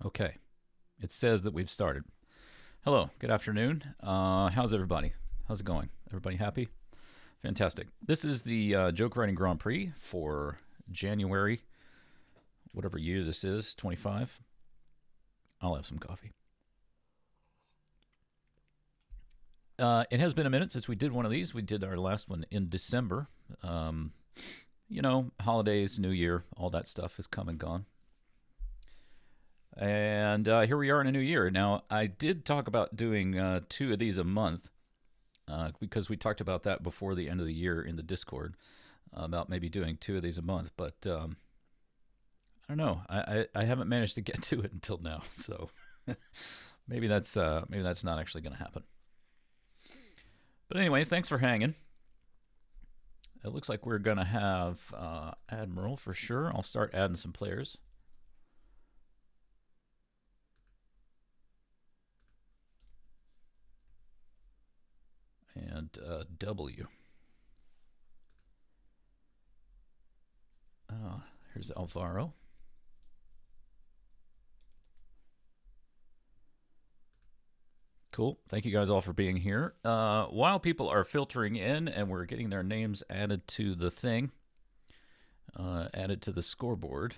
Okay. It says that we've started. Hello. Good afternoon. How's everybody? How's it going? Everybody happy? Fantastic. This is the Joke Writing Grand Prix for January, whatever year this is, 25. I'll have some coffee. It has been a minute since we did one of these. We did our last one in December. Holidays, New Year, all that stuff has come and gone. And here we are in a new year. Now, I did talk about doing 2 of these a month because we talked about that before the end of the year in the Discord about maybe doing 2 of these a month. But I don't know. I haven't managed to get to it until now. So maybe that's not actually going to happen. But anyway, thanks for hanging. It looks like we're going to have Admiral for sure. I'll start adding some players. And W. Here's Alvaro. Cool. Thank you guys all for being here. While people are filtering in and we're getting their names added to the thing, added to the scoreboard,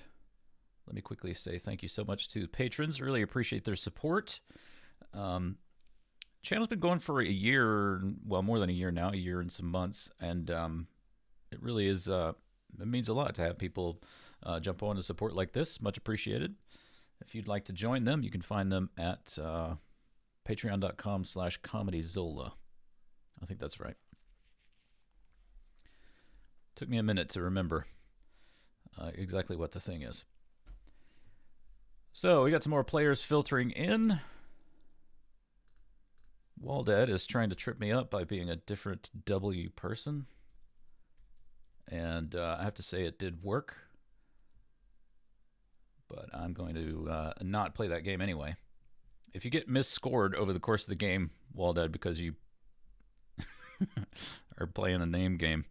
let me quickly say thank you so much to patrons. Really appreciate their support. Channel's been going for a year, well, more than a year now, a year and some months, and it really is, it means a lot to have people jump on to support like this. Much appreciated. If you'd like to join them, you can find them at patreon.com/comedyzola. I think that's right. Took me a minute to remember exactly what the thing is. So we got some more players filtering in. Waldad is trying to trip me up by being a different W person. And I have to say it did work. But I'm going to not play that game anyway. If you get misscored over the course of the game, Waldad, because you are playing a name game,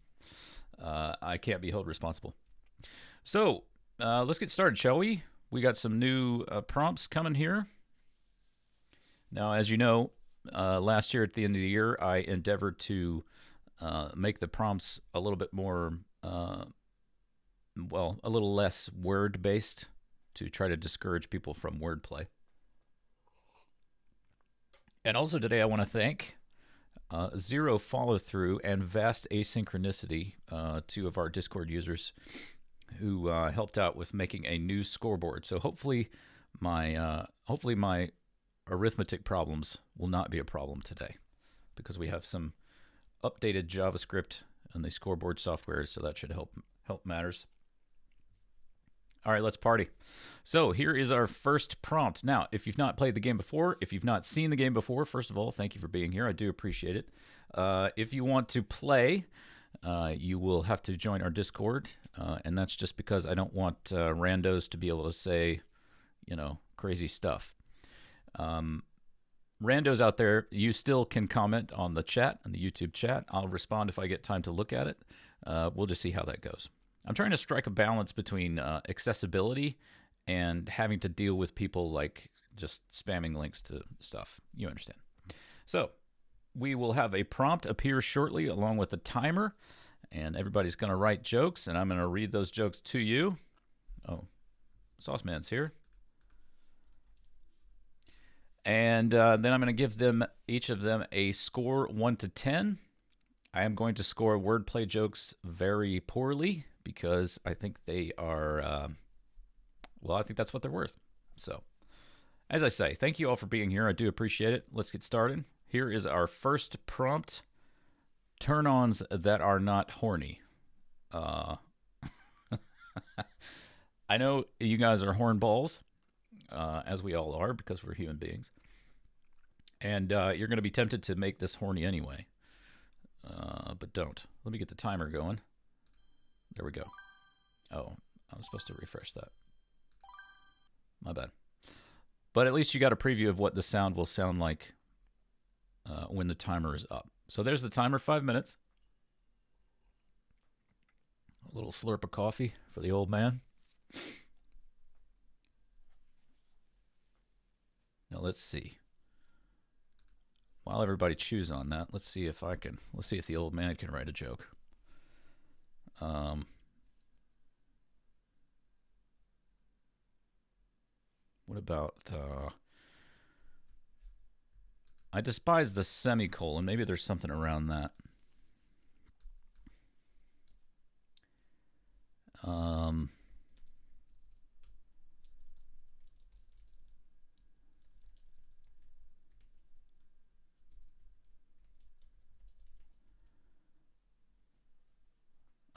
I can't be held responsible. So let's get started, shall we? We got some new prompts coming here. Now, as you know, last year at the end of the year, I endeavored to make the prompts a little bit more, a little less word-based to try to discourage people from wordplay. And also today I want to thank Zero Follow-Through and Vast Asynchronicity, 2 of our Discord users who helped out with making a new scoreboard. So hopefully my arithmetic problems will not be a problem today because we have some updated JavaScript and the scoreboard software, so that should help matters. All right, let's party. So here is our first prompt. Now, if you've not played the game before, if you've not seen the game before, first of all, thank you for being here. I do appreciate it. If you want to play, you will have to join our Discord, and that's just because I don't want randos to be able to say, crazy stuff. Randos out there, you still can comment on the chat, on the YouTube chat. I'll respond if I get time to look at it. We'll just see how that goes. I'm trying to strike a balance between accessibility and having to deal with people like just spamming links to stuff. You understand. So we will have a prompt appear shortly along with a timer, and everybody's going to write jokes, and I'm going to read those jokes to you. Oh, Sauce Man's here. And then I'm going to give them, each of them, a score 1 to 10. I am going to score wordplay jokes very poorly because I think they are, I think that's what they're worth. So, as I say, thank you all for being here. I do appreciate it. Let's get started. Here is our first prompt. Turn-ons that are not horny. I know you guys are hornballs, as we all are because we're human beings. And you're going to be tempted to make this horny anyway. But don't. Let me get the timer going. There we go. Oh, I was supposed to refresh that. My bad. But at least you got a preview of what the sound will sound like when the timer is up. So there's the timer, 5 minutes. A little slurp of coffee for the old man. let's see. While everybody chews on that, let's see if the old man can write a joke. What about, I despise the semicolon. Maybe there's something around that.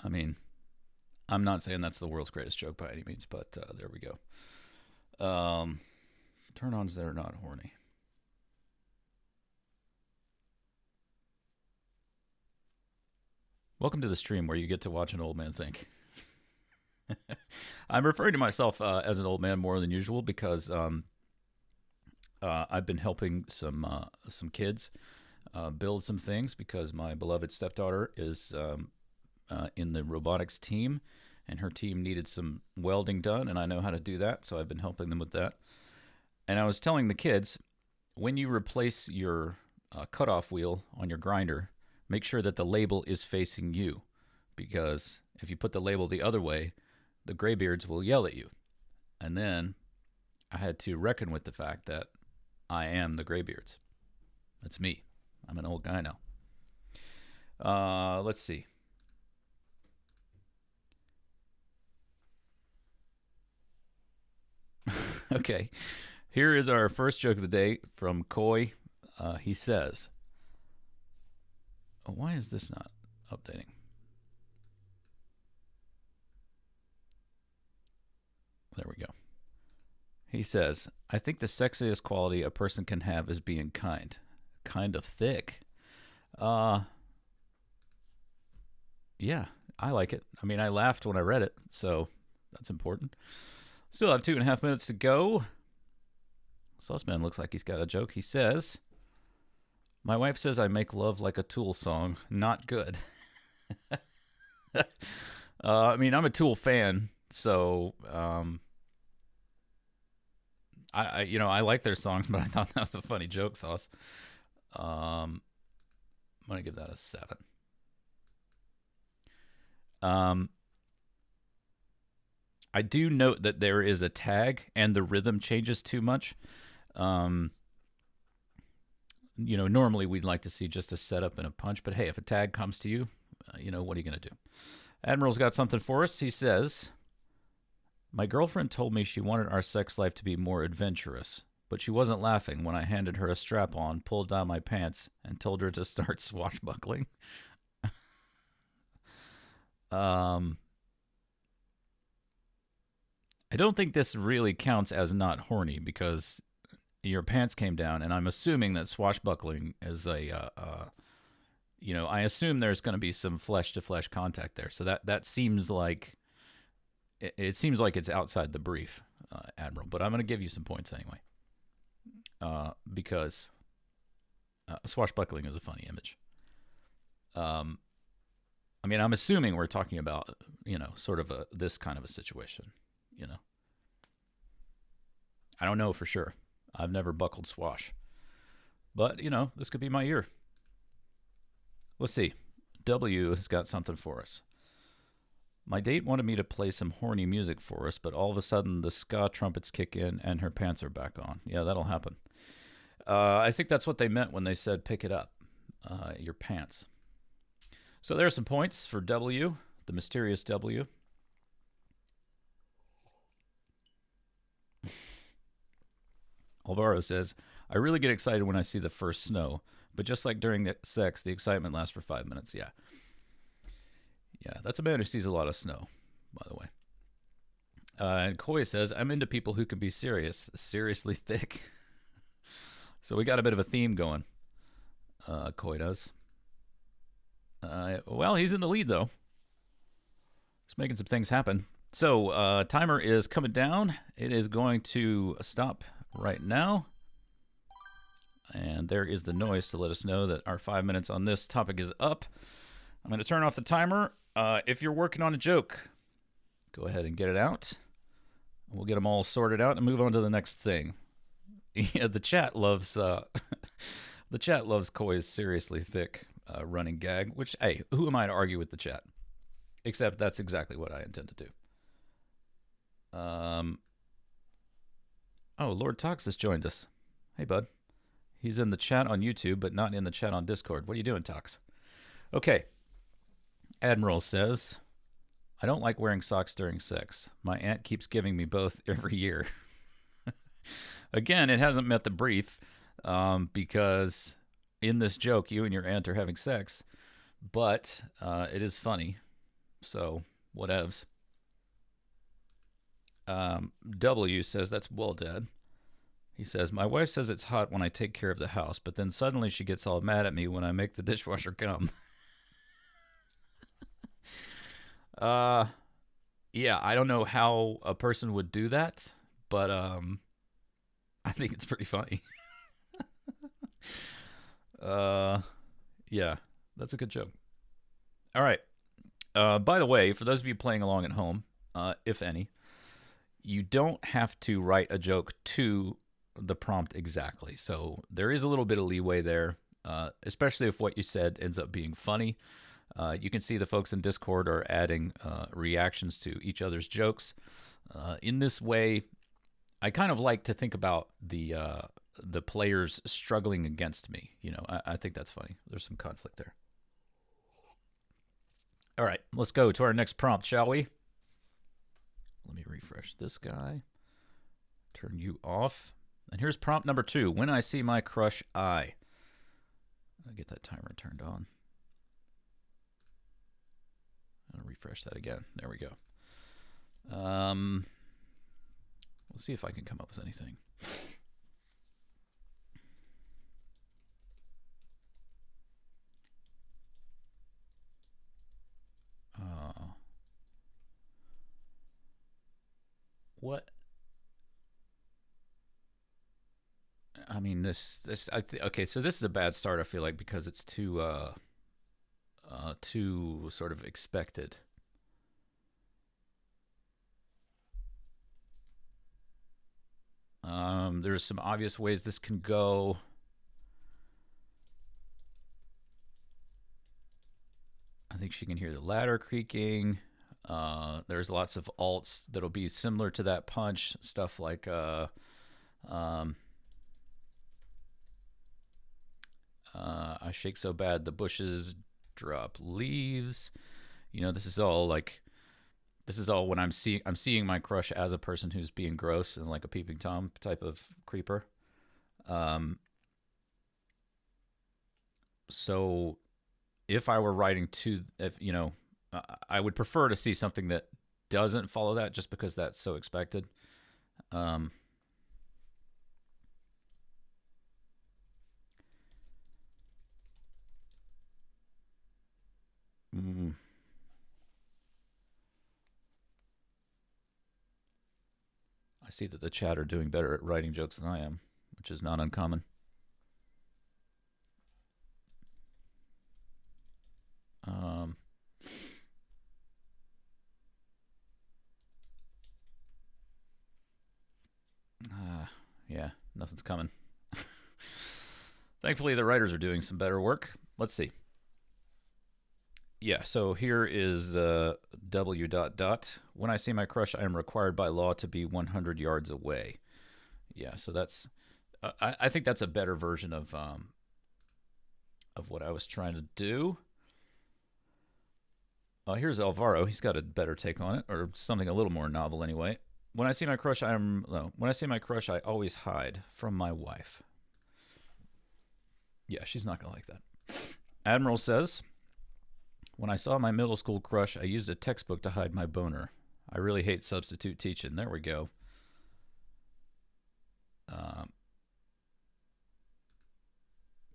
I mean, I'm not saying that's the world's greatest joke by any means, but there we go. Turn-ons that are not horny. Welcome to the stream where you get to watch an old man think. I'm referring to myself as an old man more than usual because I've been helping some kids build some things because my beloved stepdaughter is in the robotics team, and her team needed some welding done, and I know how to do that, so I've been helping them with that. And I was telling the kids, when you replace your cutoff wheel on your grinder, make sure that the label is facing you, because if you put the label the other way, the graybeards will yell at you. And then I had to reckon with the fact that I am the graybeards. That's me. I'm an old guy now. Let's see. Okay, here is our first joke of the day from Koi. He says, why is this not updating? There we go. He says, I think the sexiest quality a person can have is being kind. Kind of thick. Yeah, I like it. I mean, I laughed when I read it, so that's important. Still have 2.5 minutes to go. Sauceman looks like he's got a joke. He says, my wife says I make love like a Tool song. Not good. I mean, I'm a Tool fan, so I like their songs, but I thought that was a funny joke, Sauce. I'm going to give that a 7. I do note that there is a tag and the rhythm changes too much. Normally we'd like to see just a setup and a punch, but hey, if a tag comes to you, what are you going to do? Admiral's got something for us. He says, my girlfriend told me she wanted our sex life to be more adventurous, but she wasn't laughing when I handed her a strap-on, pulled down my pants, and told her to start swashbuckling. I don't think this really counts as not horny because your pants came down, and I'm assuming that swashbuckling is I assume there's going to be some flesh-to-flesh contact there. So that seems like it seems like it's outside the brief, Admiral. But I'm going to give you some points anyway because swashbuckling is a funny image. I mean, I'm assuming we're talking about sort of this kind of a situation. I don't know for sure. I've never buckled swash. But, this could be my year. Let's see. W has got something for us. My date wanted me to play some horny music for us, but all of a sudden the ska trumpets kick in and her pants are back on. Yeah, that'll happen. I think that's what they meant when they said pick it up. Your pants. So there are some points for W, the mysterious W. Alvaro says, I really get excited when I see the first snow, but just like during the sex, the excitement lasts for 5 minutes. Yeah. Yeah, that's a man who sees a lot of snow, by the way. And Koi says, I'm into people who can be seriously thick. So we got a bit of a theme going. Koi does. Well, he's in the lead, though. He's making some things happen. So, timer is coming down. It is going to stop right now. And there is the noise to let us know that our 5 minutes on this topic is up. I'm going to turn off the timer. If you're working on a joke, go ahead and get it out. We'll get them all sorted out and move on to the next thing. Yeah, the chat loves the chat loves Koi's seriously thick running gag. Which, hey, who am I to argue with the chat? Except that's exactly what I intend to do. Oh, Lord Tox has joined us. Hey, bud. He's in the chat on YouTube, but not in the chat on Discord. What are you doing, Tox? Okay. Admiral says, I don't like wearing socks during sex. My aunt keeps giving me both every year. Again, it hasn't met the brief because in this joke, you and your aunt are having sex, but it is funny. So, whatevs. W says, that's well, Dad. He says, my wife says it's hot when I take care of the house, but then suddenly she gets all mad at me when I make the dishwasher come. Yeah, I don't know how a person would do that, but I think it's pretty funny. Yeah, that's a good joke. All right. By the way, for those of you playing along at home, if any, you don't have to write a joke to the prompt exactly. So there is a little bit of leeway there, especially if what you said ends up being funny. You can see the folks in Discord are adding reactions to each other's jokes. In this way, I kind of like to think about the players struggling against me. You know, I think that's funny. There's some conflict there. All right, let's go to our next prompt, shall we? Let me refresh this guy. Turn you off. And here's prompt number 2. When I see my crush, I'll get that timer turned on. I'll refresh that again. There we go. We'll see if I can come up with anything. What? I mean, okay. So this is a bad start. I feel like because it's too sort of expected. There's some obvious ways this can go. I think she can hear the ladder creaking. There's lots of alts that'll be similar to that punch. Stuff like I shake so bad the bushes drop leaves. You know, this is all when I'm seeing my crush as a person who's being gross and like a peeping tom type of creeper. So if I were writing I would prefer to see something that doesn't follow that just because that's so expected. I see that the chat are doing better at writing jokes than I am, which is not uncommon. Yeah, nothing's coming. Thankfully, the writers are doing some better work. Let's see. Yeah, so here is W. When I see my crush, I am required by law to be 100 yards away. Yeah, so that's. I think that's a better version of what I was trying to do. Here's Alvaro. He's got a better take on it, or something a little more novel anyway. When I see my crush, I always hide from my wife. Yeah, she's not gonna like that. Admiral says, when I saw my middle school crush, I used a textbook to hide my boner. I really hate substitute teaching. There we go.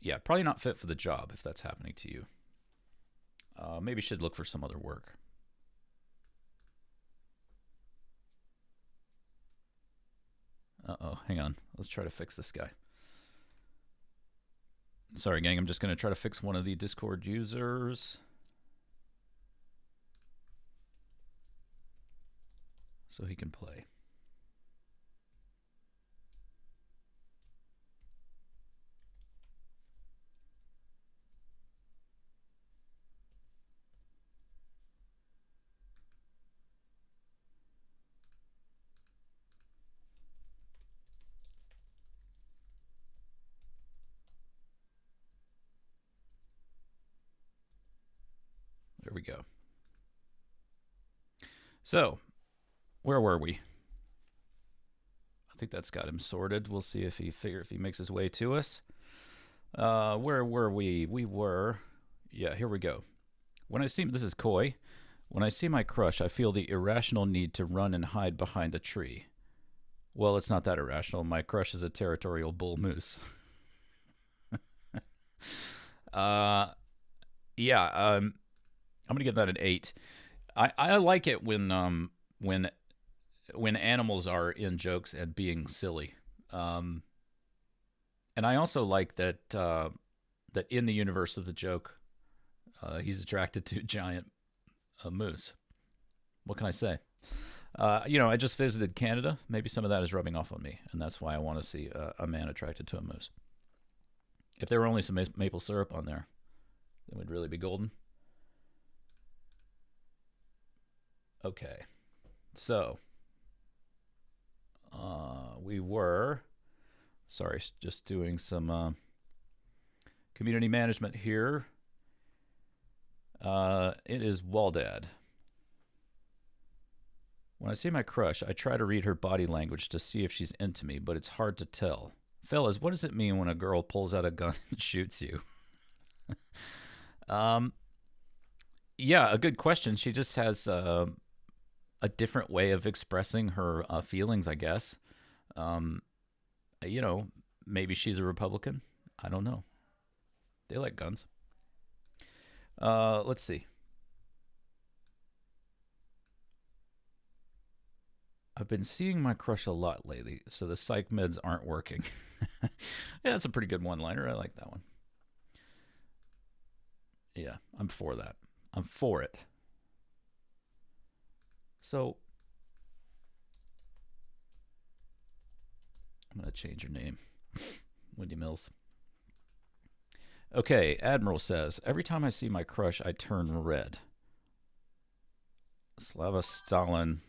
Yeah, probably not fit for the job if that's happening to you. Maybe should look for some other work. Uh-oh, hang on. Let's try to fix this guy. Sorry, gang. I'm just going to try to fix one of the Discord users. So he can play. There we go. So, where were we? I think that's got him sorted. We'll see if he makes his way to us. Where were we? We were, yeah, here we go. This is Coy. When I see my crush, I feel the irrational need to run and hide behind a tree. Well, it's not that irrational. My crush is a territorial bull moose. Yeah, I'm gonna give that an 8. I like it when animals are in jokes and being silly. And I also like that that in the universe of the joke, he's attracted to a giant moose. What can I say? I just visited Canada. Maybe some of that is rubbing off on me, and that's why I want to see a man attracted to a moose. If there were only some maple syrup on there, it would really be golden. Okay, so we were, sorry, just doing some community management here. It is Waldad. When I see my crush, I try to read her body language to see if she's into me, but it's hard to tell. Fellas, what does it mean when a girl pulls out a gun and shoots you? Yeah, a good question. She just has a different way of expressing her feelings, I guess. Maybe she's a Republican. I don't know. They like guns. Let's see. I've been seeing my crush a lot lately, so the psych meds aren't working. Yeah, that's a pretty good one-liner. I like that one. Yeah, I'm for that. I'm for it. So, I'm going to change your name. Wendy Mills. Okay, Admiral says, every time I see my crush, I turn red. Slava Stalin.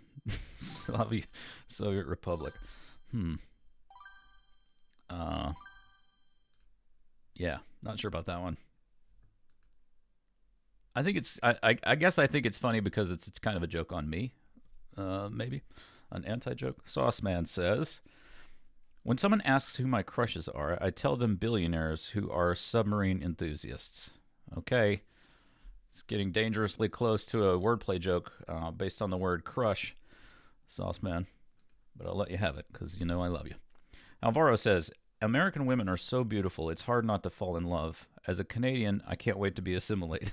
Soviet Republic. Yeah, not sure about that one. I think it's. I guess I think it's funny because it's kind of a joke on me. Maybe an anti-joke. Sauce Man says, when someone asks who my crushes are, I tell them billionaires who are submarine enthusiasts. Okay, it's getting dangerously close to a wordplay joke based on the word crush, Sauce Man. But I'll let you have it because you know I love you. Alvaro says, American women are so beautiful, it's hard not to fall in love. As a Canadian, I can't wait to be assimilated.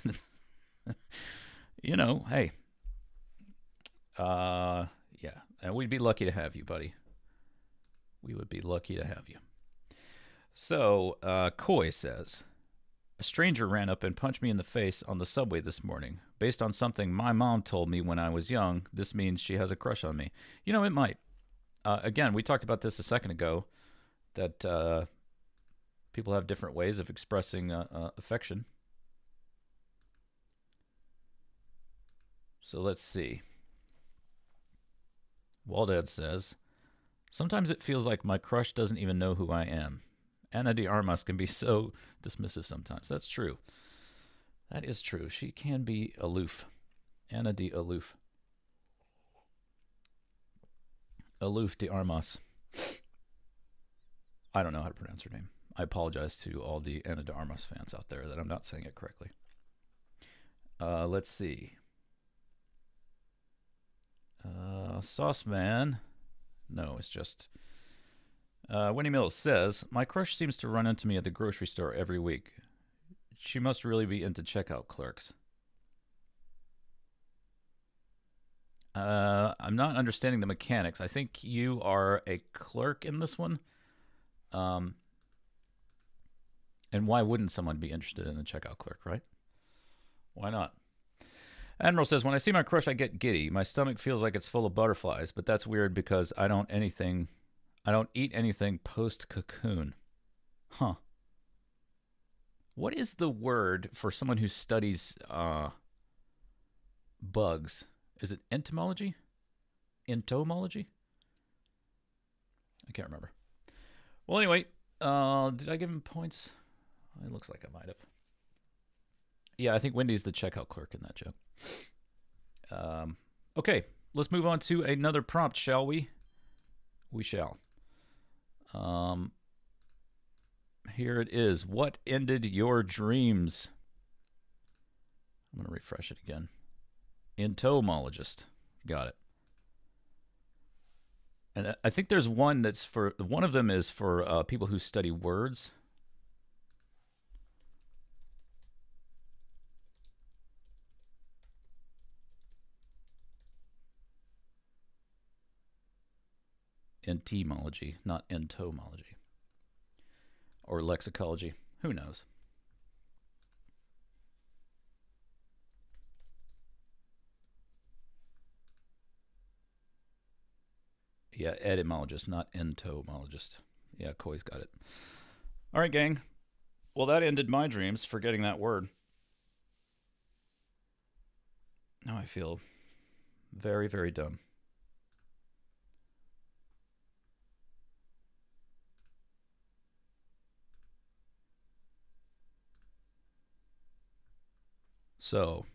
Hey. Yeah. And we'd be lucky to have you, buddy. We would be lucky to have you. So, Coy says, a stranger ran up and punched me in the face on the subway this morning. Based on something my mom told me when I was young, this means she has a crush on me. It might. Again, we talked about this a second ago, that people have different ways of expressing affection. So let's see. Waldad says, sometimes it feels like my crush doesn't even know who I am. Ana de Armas can be so dismissive sometimes. That's true. That is true. She can be aloof. Ana de Aloof. Aloof de Armas. I don't know how to pronounce her name. I apologize to all the Ana de Armas fans out there that I'm not saying it correctly. Let's see. Sauce Man. No, it's just... Winnie Mills says, my crush seems to run into me at the grocery store every week. She must really be into checkout clerks. I'm not understanding the mechanics. I think you are a clerk in this one. And why wouldn't someone be interested in a checkout clerk, right? Why not? Admiral says, when I see my crush, I get giddy. My stomach feels like it's full of butterflies, but that's weird because I don't eat anything post-cocoon. Huh. What is the word for someone who studies bugs? Is it entomology? Entomology? I can't remember. Well, anyway, did I give him points? It looks like I might have. Yeah, I think Wendy's the checkout clerk in that joke. Okay, let's move on to another prompt, shall we? We shall. Here it is. What ended your dreams? I'm going to refresh it again. Entomologist. Got it. And I think there's one that's for, one of them is for people who study words. Entomology, not entomology. Or lexicology. Who knows? Yeah, etymologist, not entomologist. Yeah, Coy's got it. All right, gang. Well, that ended my dreams, forgetting that word. Now I feel very, very dumb. So,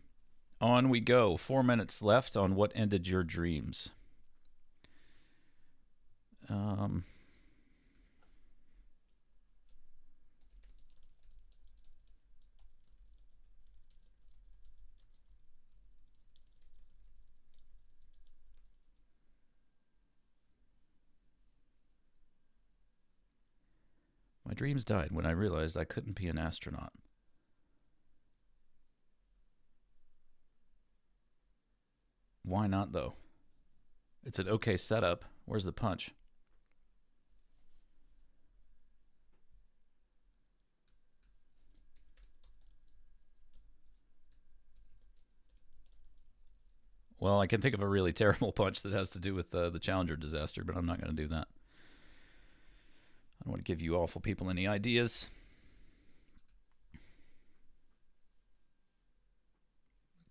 on we go. 4 minutes left on what ended your dreams. My dreams died when I realized I couldn't be an astronaut. Why not, though? It's an okay setup. Where's the punch? Well, I can think of a really terrible punch that has to do with the Challenger disaster, but I'm not going to do that. I don't want to give you awful people any ideas.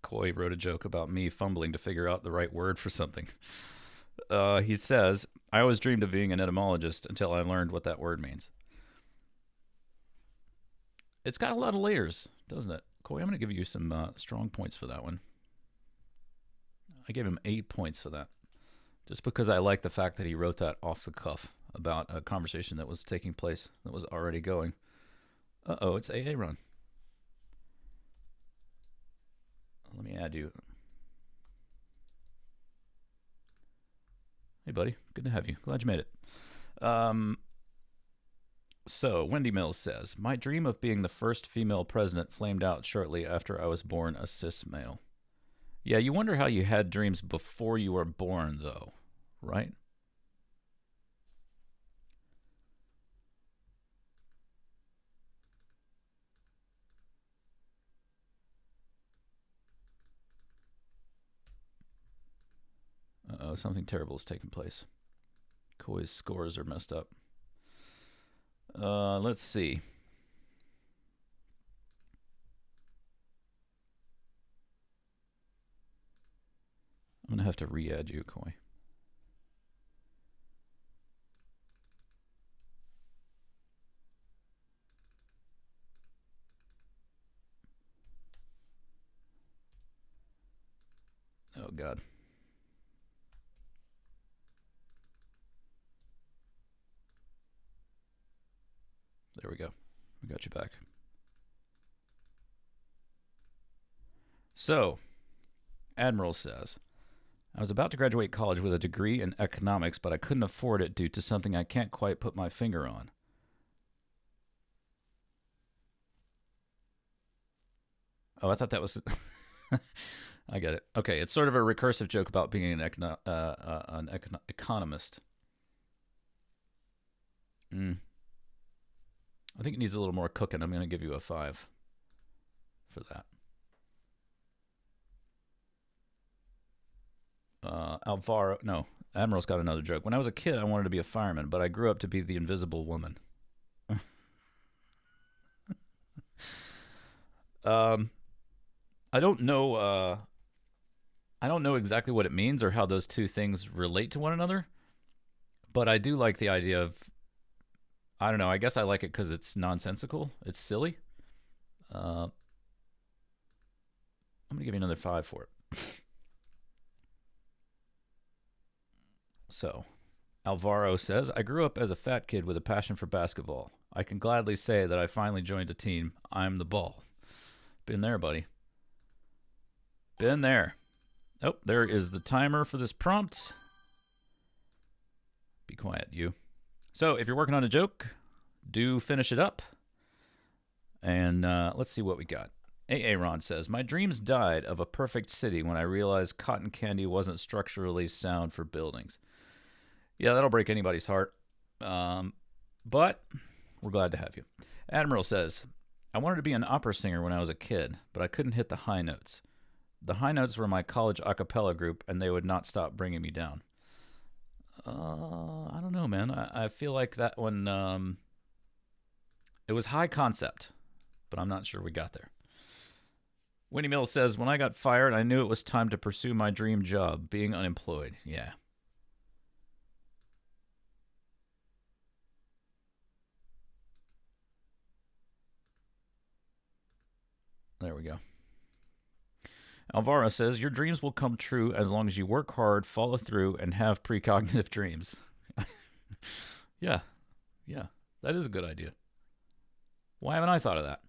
Coy wrote a joke about me fumbling to figure out the right word for something. He says, I always dreamed of being an etymologist until I learned what that word means. It's got a lot of layers, doesn't it? Coy, I'm going to give you some strong points for that one. I gave him 8 points for that, just because I like the fact that he wrote that off the cuff about a conversation that was taking place, that was already going. Uh-oh, it's AA Run. Let me add you. Hey, buddy. Good to have you. Glad you made it. So, Wendy Mills says, my dream of being the first female president flamed out shortly after I was born a cis male. Yeah, you wonder how you had dreams before you were born, though, right? Uh-oh, something terrible is taking place. Coy's scores are messed up. Let's see. I'm going to have to re-add you, Coy. Oh, God. There we go. We got you back. So, Admiral says, I was about to graduate college with a degree in economics, but I couldn't afford it due to something I can't quite put my finger on. Oh, I thought that was... I get it. Okay, it's sort of a recursive joke about being an economist. I think it needs a little more cooking. I'm going to give you a 5 for that. Alvaro, no, Admiral's got another joke. When I was a kid, I wanted to be a fireman, but I grew up to be the invisible woman. I don't know. I don't know exactly what it means or how those two things relate to one another, but I do like the idea of. I don't know. I guess I like it because it's nonsensical. It's silly. I'm going to give you another 5 for it. So, Alvaro says, I grew up as a fat kid with a passion for basketball. I can gladly say that I finally joined a team. I'm the ball. Been there, buddy. Been there. Oh, there is the timer for this prompt. Be quiet, you. So, if you're working on a joke, do finish it up. And let's see what we got. Aaron says, my dreams died of a perfect city when I realized cotton candy wasn't structurally sound for buildings. Yeah, that'll break anybody's heart. But we're glad to have you. Admiral says, I wanted to be an opera singer when I was a kid, but I couldn't hit the high notes. The high notes were my college a cappella group, and they would not stop bringing me down. I don't know, man. I feel like that one, it was high concept, but I'm not sure we got there. Winnie Mills says, when I got fired, I knew it was time to pursue my dream job, being unemployed. Yeah. There we go. Alvaro says, your dreams will come true as long as you work hard, follow through, and have precognitive dreams. Yeah. That is a good idea. Why haven't I thought of that?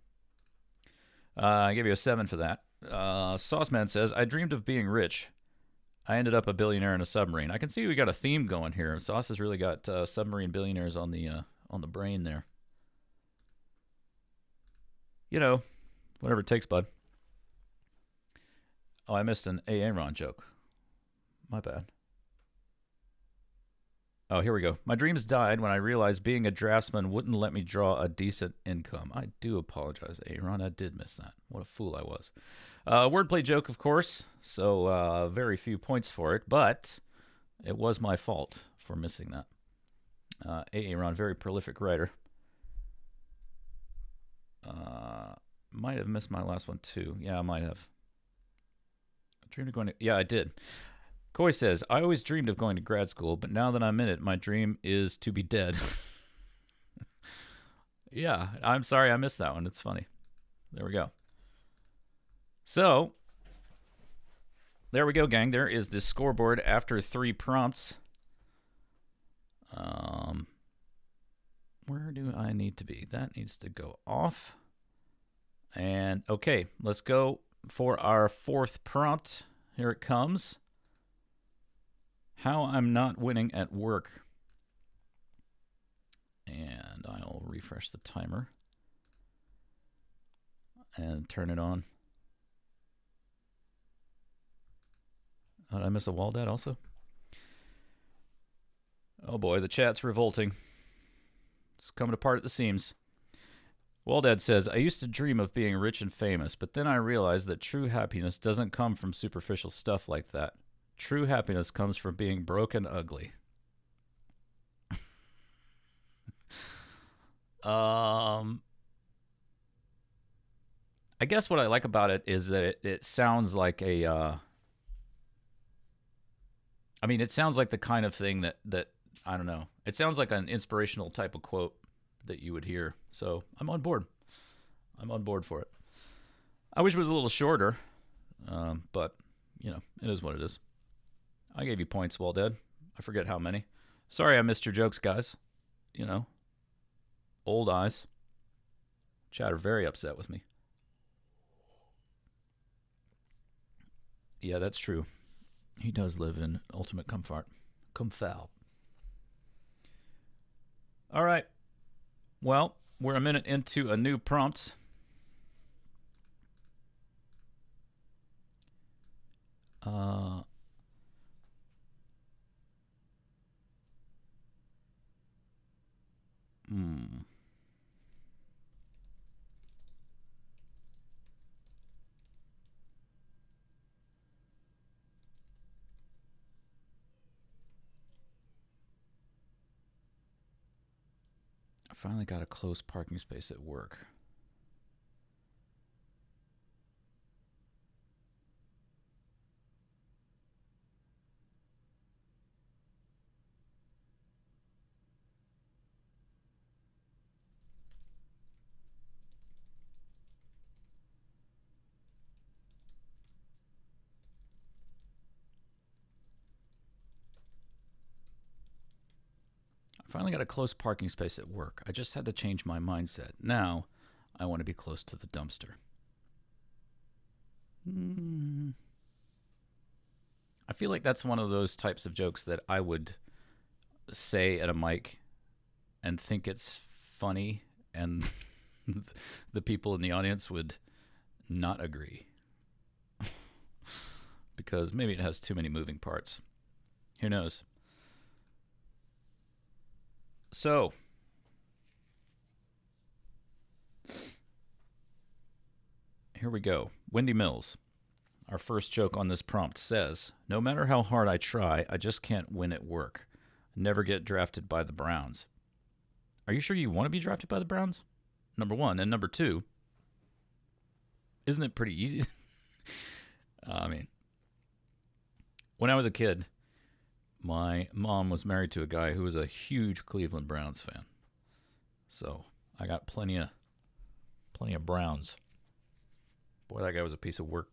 I give you a 7 for that. Sauceman says, I dreamed of being rich. I ended up a billionaire in a submarine. I can see we got a theme going here. Sauce has really got submarine billionaires on the brain there. You know, whatever it takes, bud. Oh, I missed an Aaron joke. My bad. Oh, here we go. My dreams died when I realized being a draftsman wouldn't let me draw a decent income. I do apologize, Aaron. I did miss that. What a fool I was. Wordplay joke, of course, so very few points for it, but it was my fault for missing that. Aaron, very prolific writer. Might have missed my last one, too. Yeah, I might have. Yeah, I did. Coy says, I always dreamed of going to grad school, but now that I'm in it, my dream is to be dead. Yeah, I'm sorry I missed that one. It's funny. There we go. So, there we go, gang. There is the scoreboard after 3 prompts. Where do I need to be? That needs to go off. And, okay, let's go for our 4th prompt. Here it comes. How I'm not winning at work. And I'll refresh the timer and turn it on. Did I miss a Waldad also? Oh boy, the chat's revolting. It's coming apart at the seams. Waldad says, I used to dream of being rich and famous, but then I realized that true happiness doesn't come from superficial stuff like that. True happiness comes from being broke and ugly. I guess what I like about it is that it sounds like a... I mean, it sounds like the kind of thing that I don't know. It sounds like an inspirational type of quote that you would hear. So I'm on board. I'm on board for it. I wish it was a little shorter, but, you know, it is what it is. I gave you points, Waldad. I forget how many. Sorry I missed your jokes, guys. You know, old eyes. Chat are very upset with me. Yeah, that's true. He does live in ultimate comfort. Comfort. All right. Well, we're a minute into a new prompt. I finally got a close parking space at work. I finally got a close parking space at work. I just had to change my mindset. Now, I want to be close to the dumpster. I feel like that's one of those types of jokes that I would say at a mic and think it's funny, and the people in the audience would not agree. Because maybe it has too many moving parts. Who knows? So, here we go. Wendy Mills, our first joke on this prompt, says, no matter how hard I try, I just can't win at work. Never get drafted by the Browns. Are you sure you want to be drafted by the Browns? Number one. And number two, isn't it pretty easy? I mean, when I was a kid, my mom was married to a guy who was a huge Cleveland Browns fan. So I got plenty of Browns. Boy, that guy was a piece of work.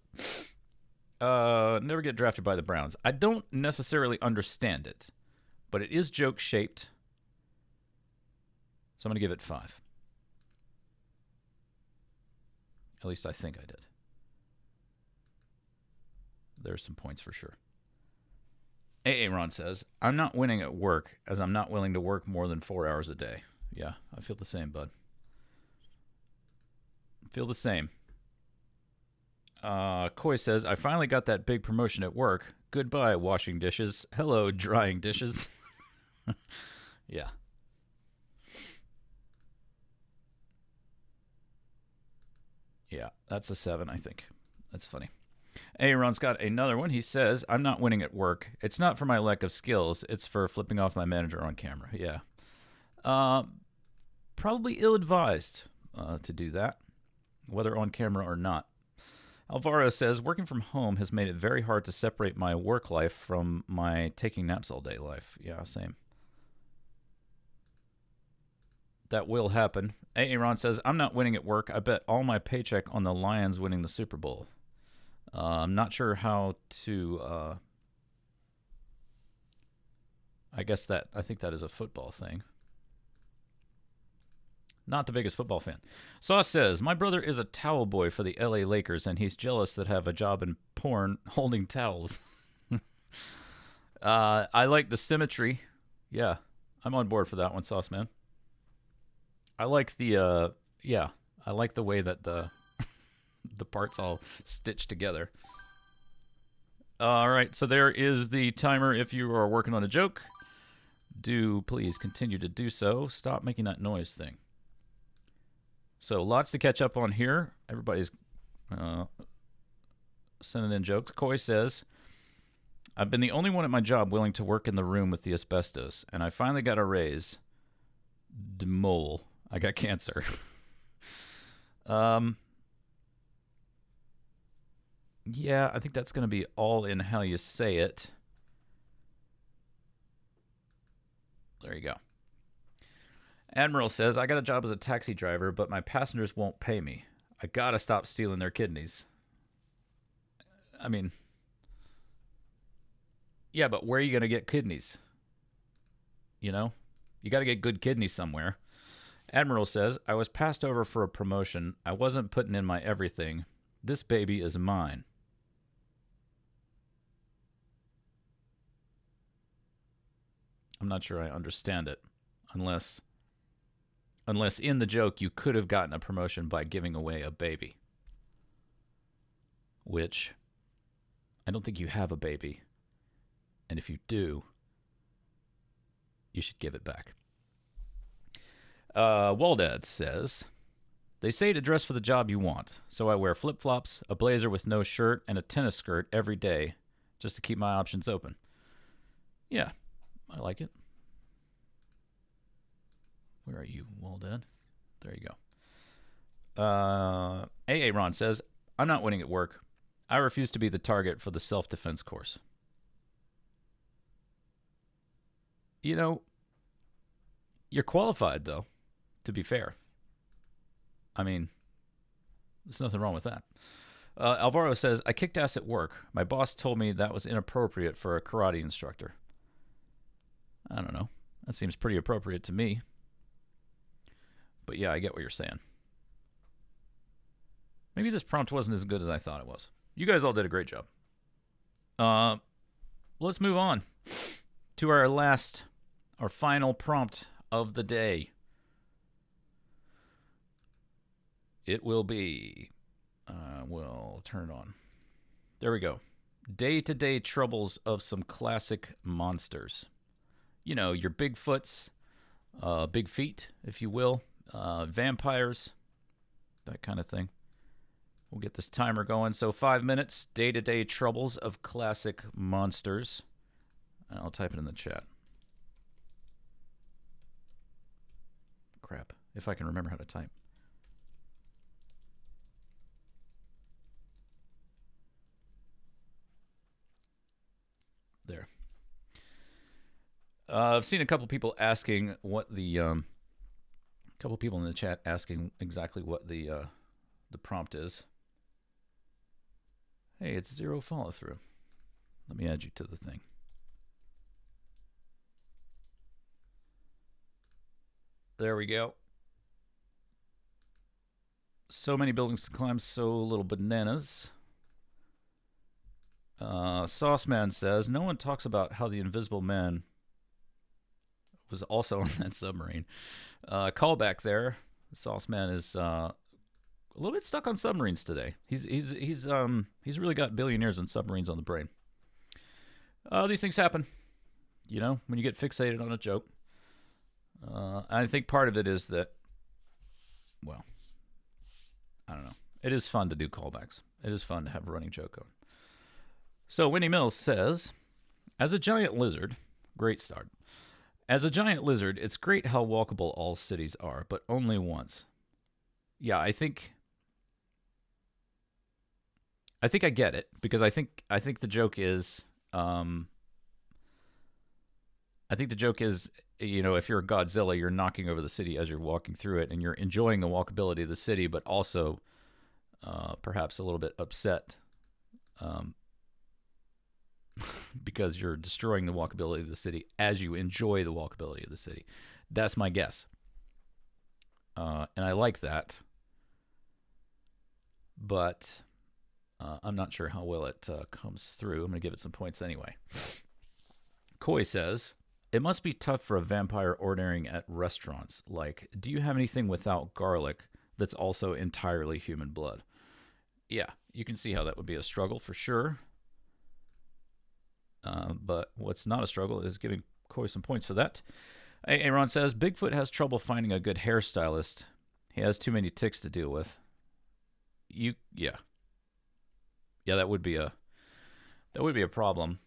Never get drafted by the Browns. I don't necessarily understand it, but it is joke shaped. So I'm going to give it 5. At least I think I did. There's some points for sure. A.A. Ron says, I'm not winning at work as I'm not willing to work more than 4 hours a day. Yeah, I feel the same, bud. Feel the same. Coy says, I finally got that big promotion at work. Goodbye, washing dishes. Hello, drying dishes. Yeah. Yeah, that's a 7, I think. That's funny. Aaron's got another one. He says, I'm not winning at work. It's not for my lack of skills. It's for flipping off my manager on camera. Yeah. Probably ill-advised to do that, whether on camera or not. Alvaro says, working from home has made it very hard to separate my work life from my taking naps all day life. Yeah, same. That will happen. Aaron says, I'm not winning at work. I bet all my paycheck on the Lions winning the Super Bowl. I'm not sure how to... I think that is a football thing. Not the biggest football fan. Sauce says, my brother is a towel boy for the LA Lakers, and he's jealous that have a job in porn holding towels. I like the symmetry. Yeah, I'm on board for that one, Sauce Man. I like the I like the way that the parts all stitched together. All right, so there is the timer. If you are working on a joke, do please continue to do so. Stop making that noise thing. So lots to catch up on here. Everybody's sending in jokes. Coy says, I've been the only one at my job willing to work in the room with the asbestos, and I finally got a raise. Demole. I got cancer. Yeah, I think that's going to be all in how you say it. There you go. Admiral says, I got a job as a taxi driver, but my passengers won't pay me. I got to stop stealing their kidneys. I mean, yeah, but where are you going to get kidneys? You know? You got to get good kidneys somewhere. Admiral says, I was passed over for a promotion. I wasn't putting in my everything. This baby is mine. I'm not sure I understand it. Unless in the joke you could have gotten a promotion by giving away a baby. Which, I don't think you have a baby. And if you do, you should give it back. Waldad says, they say to dress for the job you want, so I wear flip-flops, a blazer with no shirt, and a tennis skirt every day just to keep my options open. Yeah, I like it. Where are you, Waldad? There you go. A.A. Ron says, I'm not winning at work. I refuse to be the target for the self-defense course. You know, you're qualified, though, to be fair. I mean, there's nothing wrong with that. Alvaro says, I kicked ass at work. My boss told me that was inappropriate for a karate instructor. I don't know. That seems pretty appropriate to me. But yeah, I get what you're saying. Maybe this prompt wasn't as good as I thought it was. You guys all did a great job. Let's move on to our final prompt of the day. It will be, we'll turn it on. There we go. Day-to-day troubles of some classic monsters. You know, your Bigfoots, big feet, if you will, vampires, that kind of thing. We'll get this timer going. So 5 minutes, day-to-day troubles of classic monsters. I'll type it in the chat. Crap, if I can remember how to type. There. I've seen a couple people asking what the couple people in the chat asking exactly what the prompt is. Hey, it's 0 follow through. Let me add you to the thing. There we go. So many buildings to climb, so little bananas. Sauceman says, no one talks about how the Invisible Man was also on that submarine. Callback there. Sauceman is a little bit stuck on submarines today. He's really got billionaires and submarines on the brain. These things happen, you know, when you get fixated on a joke. I think part of it is that, well, I don't know. It is fun to do callbacks. It is fun to have a running joke on. So Winnie Mills says, as a giant lizard, great start. As a giant lizard, it's great how walkable all cities are, but only once. Yeah, I think I get it, because I think the joke is you know, if you're a Godzilla, you're knocking over the city as you're walking through it, and you're enjoying the walkability of the city, but also perhaps a little bit upset because you're destroying the walkability of the city as you enjoy the walkability of the city. That's my guess. And I like that. But I'm not sure how well it comes through. I'm going to give it some points anyway. Coy says, it must be tough for a vampire ordering at restaurants. Like, do you have anything without garlic that's also entirely human blood? Yeah, you can see how that would be a struggle for sure. But what's not a struggle is giving Coy some points for that. Aaron says, Bigfoot has trouble finding a good hairstylist. He has too many ticks to deal with. Yeah, that would be a problem.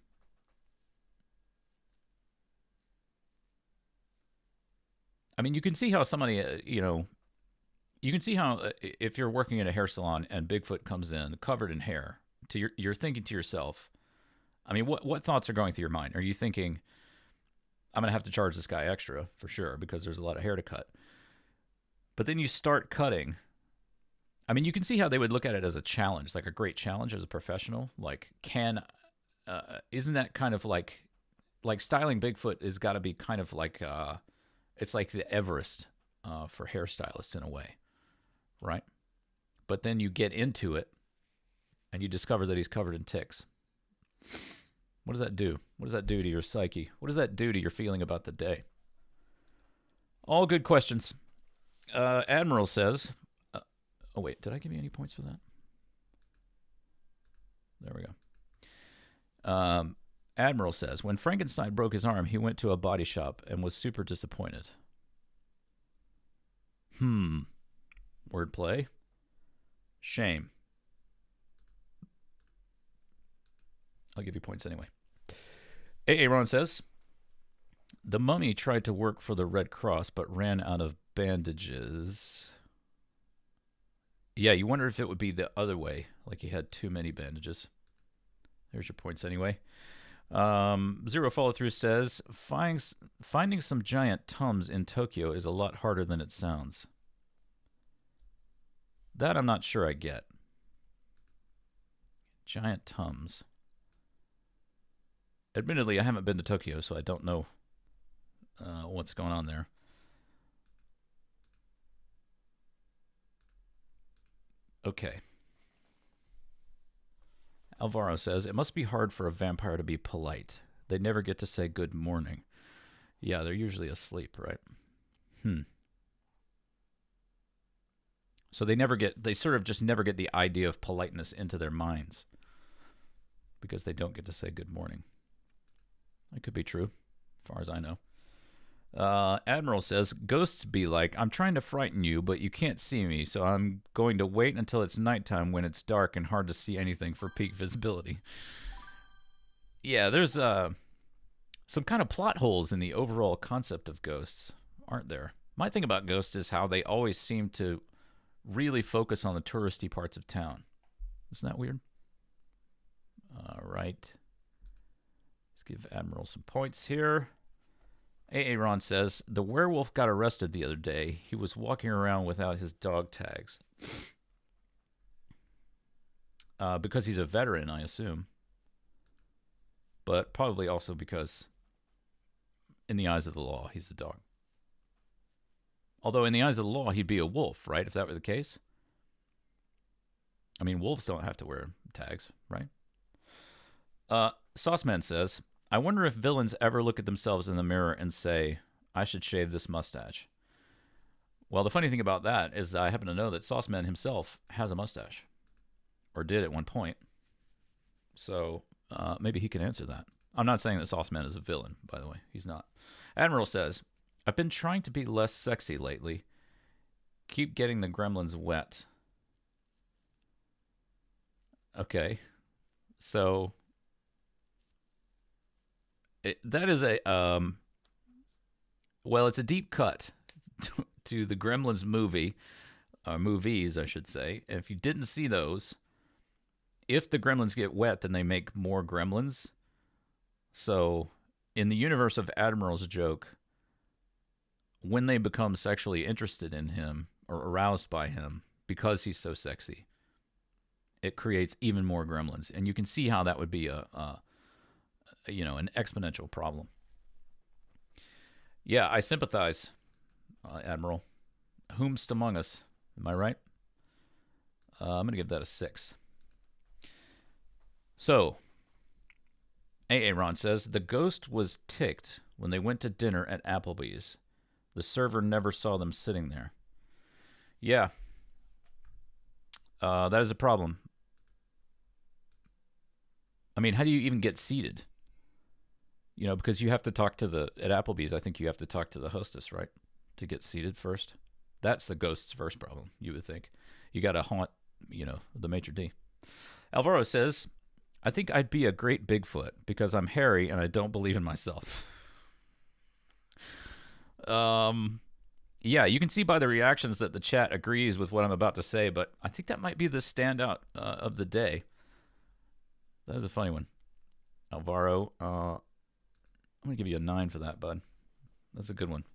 I mean, you can see how somebody, you can see how if you're working in a hair salon and Bigfoot comes in covered in hair, you're thinking to yourself, I mean, what thoughts are going through your mind? Are you thinking, I'm going to have to charge this guy extra for sure because there's a lot of hair to cut? But then you start cutting. I mean, you can see how they would look at it as a challenge, like a great challenge as a professional. Like, isn't that kind of like styling Bigfoot has got to be kind of like, it's like the Everest for hairstylists in a way, right? But then you get into it and you discover that he's covered in ticks. What does that do? What does that do to your psyche? What does that do to your feeling about the day? All good questions. Admiral says, oh wait, did I give you any points for that? There we go. Admiral says, when Frankenstein broke his arm, he went to a body shop and was super disappointed. Wordplay. Shame. I'll give you points anyway. Aaron says, the mummy tried to work for the Red Cross but ran out of bandages. Yeah, you wonder if it would be the other way, like he had too many bandages. There's your points anyway. Zero Follow Through says, finding some giant Tums in Tokyo is a lot harder than it sounds. That I'm not sure I get. Giant Tums. Admittedly, I haven't been to Tokyo, so I don't know what's going on there. Okay. Alvaro says, it must be hard for a vampire to be polite. They never get to say good morning. Yeah, they're usually asleep, right? So they sort of just never get the idea of politeness into their minds because they don't get to say good morning. That could be true, as far as I know. Admiral says, ghosts be like, I'm trying to frighten you, but you can't see me, so I'm going to wait until it's nighttime when it's dark and hard to see anything for peak visibility. Yeah, there's some kind of plot holes in the overall concept of ghosts, aren't there? My thing about ghosts is how they always seem to really focus on the touristy parts of town. Isn't that weird? All right. Let's give Admiral some points here. Aaron says, the werewolf got arrested the other day. He was walking around without his dog tags. Because he's a veteran, I assume. But probably also because, in the eyes of the law, he's a dog. Although in the eyes of the law, he'd be a wolf, right? If that were the case. I mean, wolves don't have to wear tags, right? Sauceman says, I wonder if villains ever look at themselves in the mirror and say, I should shave this mustache. Well, the funny thing about that is that I happen to know that Sauceman himself has a mustache. Or did at one point. So maybe he can answer that. I'm not saying that Sauceman is a villain, by the way. He's not. Admiral says, I've been trying to be less sexy lately. Keep getting the gremlins wet. Okay. So that is a well, it's a deep cut to the Gremlins movie, movies, I should say. And if you didn't see those, if the gremlins get wet, then they make more gremlins. So in the universe of Admiral's joke, when they become sexually interested in him or aroused by him because he's so sexy, it creates even more gremlins. And you can see how that would be an exponential problem. Yeah, I sympathize, Admiral. Whomst among us? Am I right? I'm going to give that a 6. So, Aaron says, the ghost was ticked when they went to dinner at Applebee's. The server never saw them sitting there. Yeah. That is a problem. I mean, how do you even get seated? Because you have to talk to at Applebee's, I think you have to talk to the hostess, right? To get seated first. That's the ghost's first problem, you would think. You got to haunt, the maitre d'. Alvaro says, I think I'd be a great Bigfoot because I'm hairy and I don't believe in myself. Yeah, you can see by the reactions that the chat agrees with what I'm about to say, but I think that might be the standout of the day. That is a funny one. Alvaro, I'm going to give you a 9 for that, bud. That's a good one.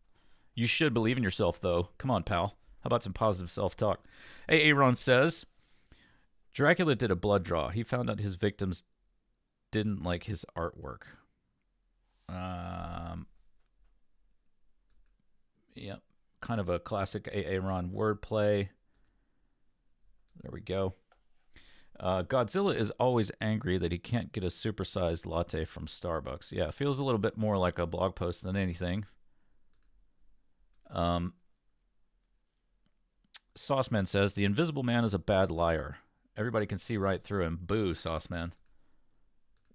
You should believe in yourself, though. Come on, pal. How about some positive self-talk? Aaron says, Dracula did a blood draw. He found out his victims didn't like his artwork. Yep. Kind of a classic Aaron wordplay. There we go. Godzilla is always angry that he can't get a supersized latte from Starbucks. Yeah, it feels a little bit more like a blog post than anything. Sauceman says, the Invisible Man is a bad liar. Everybody can see right through him. Boo, Sauceman.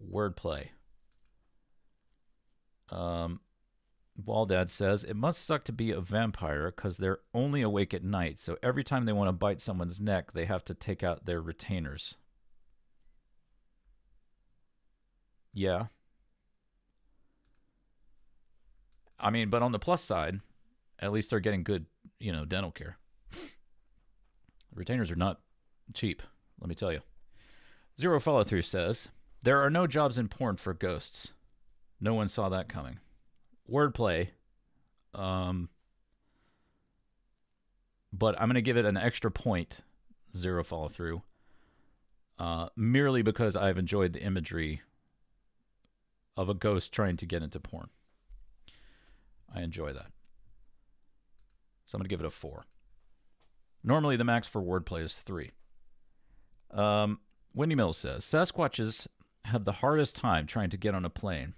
Wordplay. Waldad says, it must suck to be a vampire because they're only awake at night, so every time they want to bite someone's neck, they have to take out their retainers. Yeah. I mean, but on the plus side, at least they're getting good, dental care. Retainers are not cheap, let me tell you. Zero Follow Through says, there are no jobs in porn for ghosts. No one saw that coming. Wordplay, but I'm going to give it an extra point, Zero Follow Through, merely because I've enjoyed the imagery of a ghost trying to get into porn. I enjoy that. So I'm going to give it a 4. Normally, the max for wordplay is 3. Wendy Mills says, Sasquatches have the hardest time trying to get on a plane.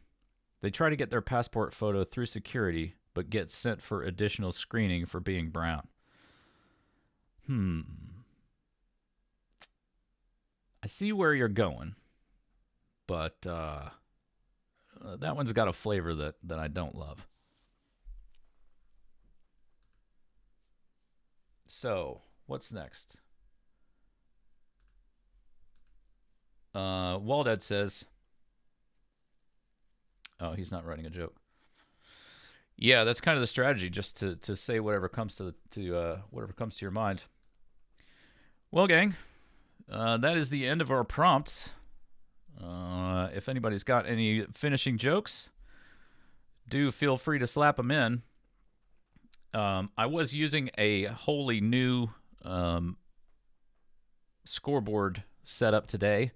They try to get their passport photo through security, but get sent for additional screening for being brown. I see where you're going, but that one's got a flavor that I don't love. So, what's next? Waldad says, oh, he's not writing a joke. Yeah, that's kind of the strategy, just to say whatever comes to whatever comes to your mind. Well, gang, that is the end of our prompts. If anybody's got any finishing jokes, do feel free to slap them in. I was using a wholly new scoreboard setup today.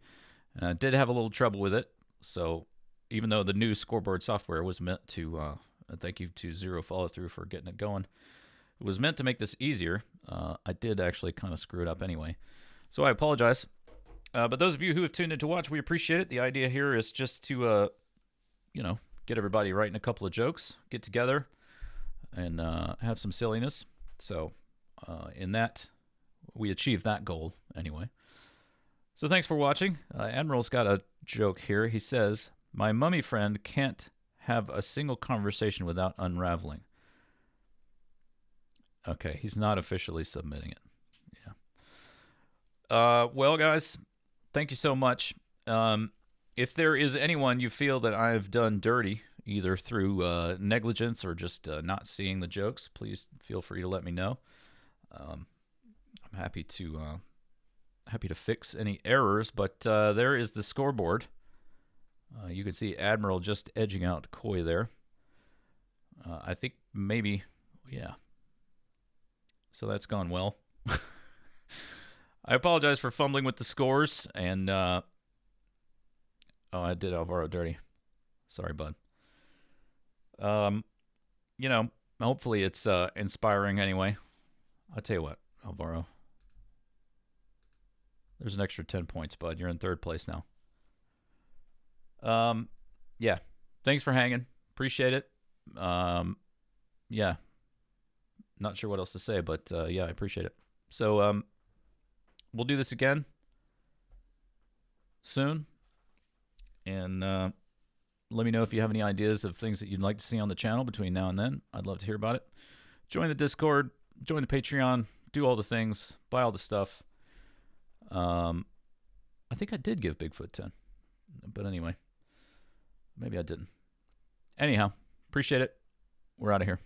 Did have a little trouble with it, so even though the new scoreboard software was meant to, thank you to Zero Follow Through for getting it going, it was meant to make this easier. I did actually kind of screw it up anyway, so I apologize. But those of you who have tuned in to watch, we appreciate it. The idea here is just to, get everybody writing a couple of jokes, get together, and have some silliness. So in that, we achieved that goal anyway. So thanks for watching. Admiral's got a joke here. He says, my mummy friend can't have a single conversation without unraveling. Okay, he's not officially submitting it. Yeah. Well, guys, thank you so much. If there is anyone you feel that I've done dirty, either through negligence or just not seeing the jokes, please feel free to let me know. I'm happy to fix any errors, but there is the scoreboard. You can see Admiral just edging out Coy there. I think maybe, yeah. So that's gone well. I apologize for fumbling with the scores, and oh, I did Alvaro dirty. Sorry, bud. Hopefully it's inspiring anyway. I'll tell you what, Alvaro. There's an extra 10 points, bud. You're in 3rd place now. Yeah. Thanks for hanging. Appreciate it. Yeah. Not sure what else to say, but yeah, I appreciate it. So we'll do this again soon. And let me know if you have any ideas of things that you'd like to see on the channel between now and then. I'd love to hear about it. Join the Discord, join the Patreon, do all the things, buy all the stuff. I think I did give Bigfoot 10. But anyway, maybe I didn't. Anyhow, appreciate it. We're out of here.